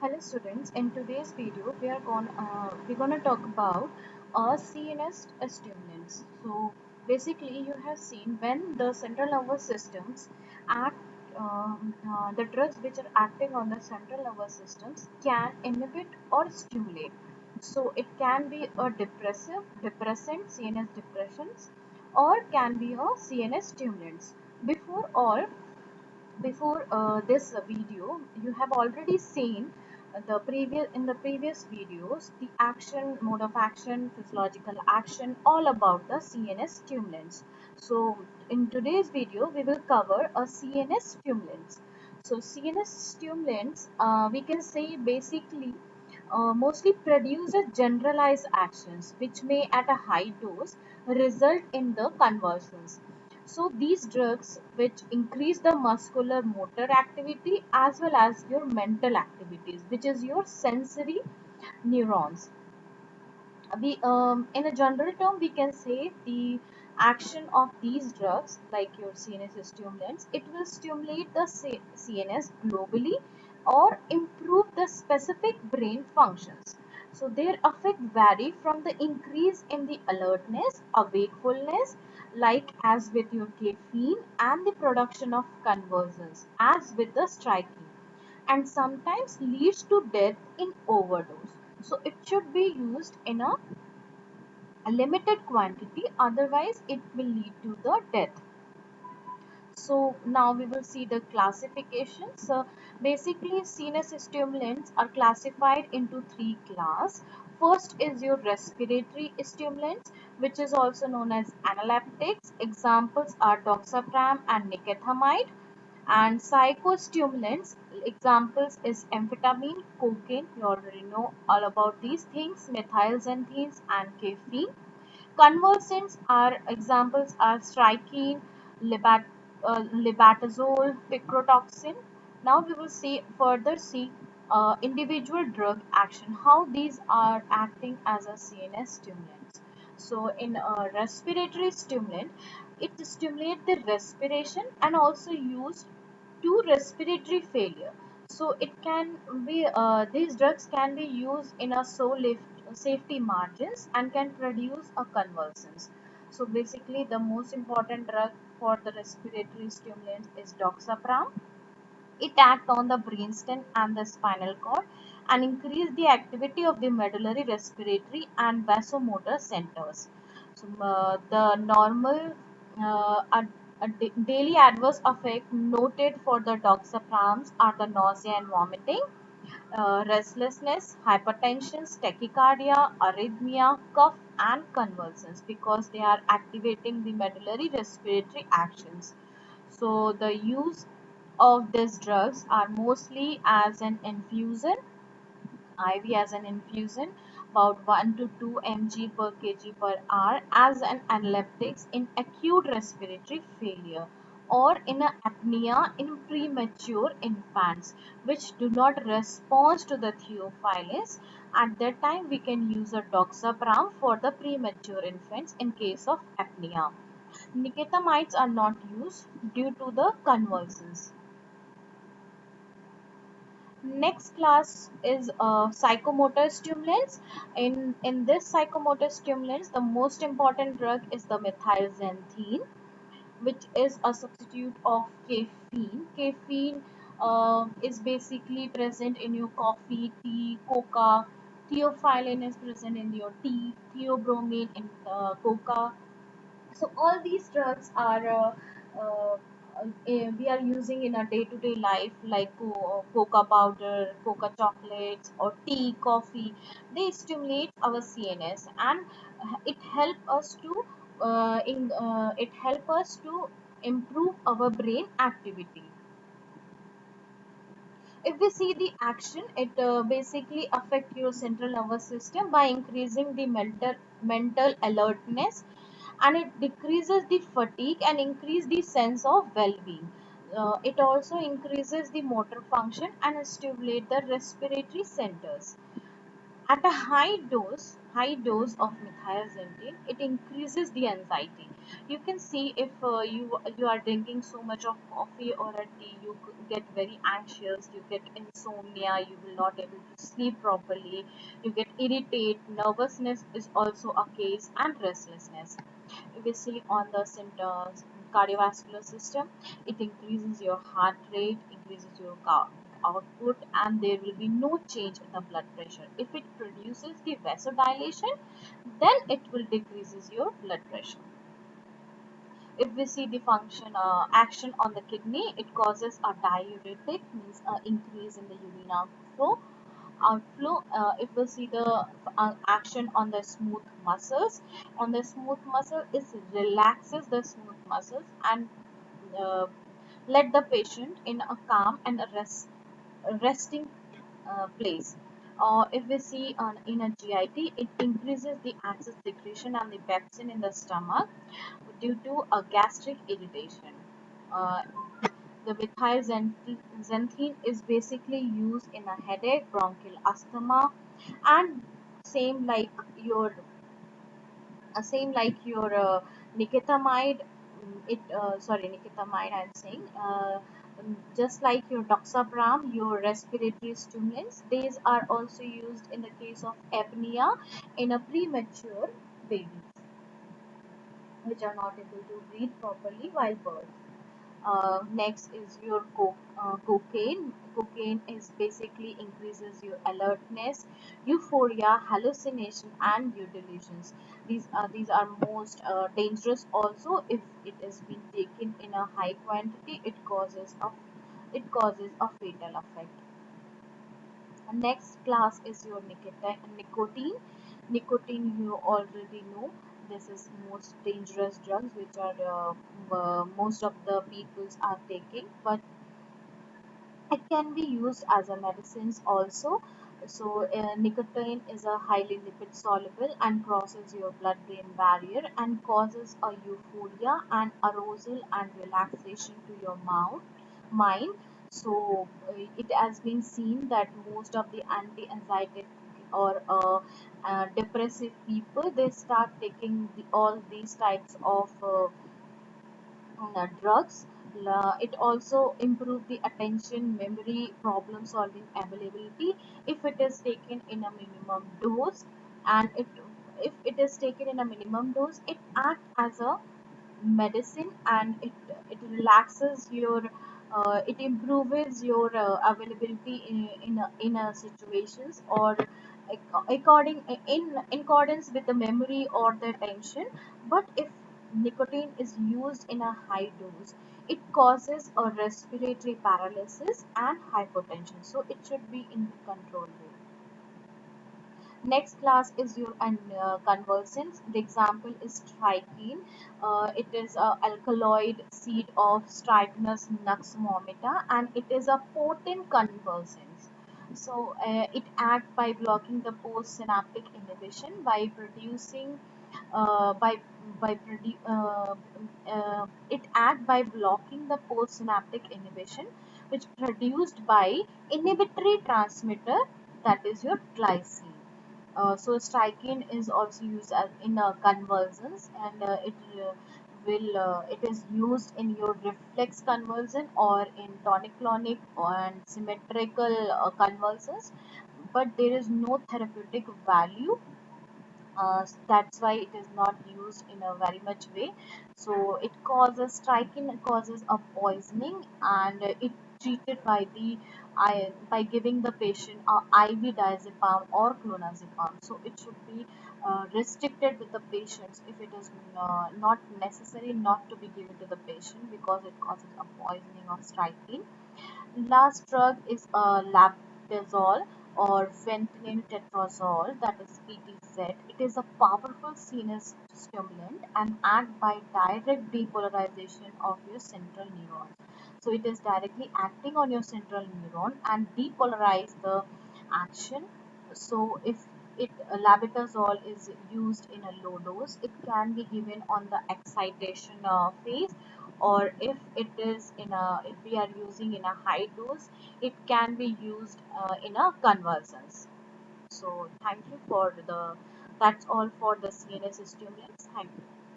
Hello students, in today's video we're gonna talk about CNS stimulants. So basically you have seen when the central nervous systems act, the drugs which are acting on the central nervous systems can inhibit or stimulate. So it can be a depressant, CNS depressions, or can be a CNS stimulants. Before all, before this video you have already seen the previous videos the action, mode of action, physiological action, all about the CNS stimulants. So in today's video we will cover a CNS stimulants. So CNS stimulants, we can say basically mostly produces generalized actions which may at a high dose result in the convulsions. So these drugs which increase the muscular motor activity as well as your mental activities, which is your sensory neurons. We in a general term we can say the action of these drugs like your CNS stimulants, it will stimulate the CNS globally or improve the specific brain functions. So their effect vary from the increase in the alertness, awakefulness, like as with your caffeine, and the production of conversions as with the striking, and sometimes leads to death in overdose. So it should be used in a limited quantity, otherwise it will lead to the death. So now we will see the classification. So basically CNS stimulants are classified into three classes. First is your respiratory stimulants, which is also known as analeptics. Examples are doxapram and nicotinamide. And psychostimulants, examples is amphetamine, cocaine, you already know all about these things, methylxanthines and caffeine. Conversants are examples are strychnine, lebatazole, picrotoxin. Now we will see individual drug action, how these are acting as a CNS stimulant. So in a respiratory stimulant, it stimulates the respiration and also used to respiratory failure. So it can be these drugs can be used in a safety margins and can produce a convulsions. So basically the most important drug for the respiratory stimulant is doxapram. It acts on the brainstem and the spinal cord and increase the activity of the medullary, respiratory and vasomotor centers. So the normal daily adverse effect noted for the doxaprams are the nausea and vomiting, restlessness, hypertension, tachycardia, arrhythmia, cough, and convulsions, because they are activating the medullary respiratory actions. So the use of these drugs are mostly as an infusion, IV as an infusion, about 1 to 2 mg per kg per hour as an analeptics in acute respiratory failure or in a apnea in premature infants which do not respond to the theophyllis. At that time we can use a doxapram for the premature infants in case of apnea. Nicotamides are not used due to the convulsions. Next class is psychomotor stimulants. In this psychomotor stimulants, the most important drug is the methylxanthine, which is a substitute of caffeine. Caffeine is basically present in your coffee, tea, coca. Theophylline is present in your tea. Theobromine in coca. So all these drugs are we are using in our day-to-day life, like coca powder, coca chocolates, or tea, coffee. They stimulate our CNS and it help us to it help us to improve our brain activity. If we see the action, it basically affect your central nervous system by increasing the mental alertness, and it decreases the fatigue and increase the sense of well-being. It also increases the motor function and stimulate the respiratory centers. At a high dose of methylxanthine, it increases the anxiety. You can see if you are drinking so much of coffee or a tea, you get very anxious, you get insomnia, you will not able to sleep properly, you get irritate, nervousness is also a case, and restlessness. If we see on the symptoms, cardiovascular system, it increases your heart rate, increases your output, and there will be no change in the blood pressure. If it produces the vasodilation, then it will decreases your blood pressure. If we see the function action on the kidney, it causes a diuretic, means increase in the urine outflow. If we see the action on the smooth muscles, on the smooth muscle, it relaxes the smooth muscles and uh, let the patient in a calm and a resting place. If we see in a GIT, it increases the acid secretion and the pepsin in the stomach due to a gastric irritation. Uh, the methylxanthine is basically used in a headache, bronchial asthma, and same like your nicotinamide. Nicotinamide. I'm saying. Just like your doxapram, your respiratory stimulants, these are also used in the case of apnea in a premature babies which are not able to breathe properly while birth. Next is your cocaine. Cocaine is basically increases your alertness, euphoria, hallucination, and your delusions. These are most dangerous. Also, if it is being taken in a high quantity, it causes a fatal effect. Next class is your nicotine. Nicotine, you already know, this is most dangerous drugs which are most of the peoples are taking, but it can be used as a medicines also. So nicotine is a highly lipid soluble and crosses your blood brain barrier and causes a euphoria and arousal and relaxation to your mind. So it has been seen that most of the anti-anxiety or depressive people, they start taking all these types of drugs. It also improve the attention, memory, problem solving ability if it is taken in a minimum dose. And if it is taken in a minimum dose, it acts as a medicine, and it relaxes your it improves your availability in a situations, or in accordance with the memory or the attention. But if nicotine is used in a high dose, it causes a respiratory paralysis and hypotension, so it should be in the control way. Next class is your convulsants. The example is strychnine. It is a alkaloid seed of Strychnus nuxmomita, and it is a potent convulsant. So it acts by blocking the postsynaptic inhibition by producing by produ- it act by blocking the postsynaptic inhibition which produced by inhibitory transmitter, that is your glycine. So strychnine is also used as in convulsions, and it is used in your reflex convulsion or in tonic-clonic and symmetrical convulsions, but there is no therapeutic value. That's why it is not used in a very much way. So it causes striking causes a poisoning, and it treated by the by giving the patient a IV diazepam or clonazepam. So it should be restricted with the patients if it is not necessary not to be given to the patient because it causes a poisoning of strychnine. Last drug is labdazole or fentanyl tetrazole, that is PTZ. It is a powerful CNS stimulant and act by direct depolarization of your central neuron. So it is directly acting on your central neuron and depolarize the action. So if labetalol is used in a low dose, it can be given on the excitation phase, or if it is if we are using in a high dose, it can be used in a convulsions. So thank you for the that's all for the CNS stimulants. Thank you.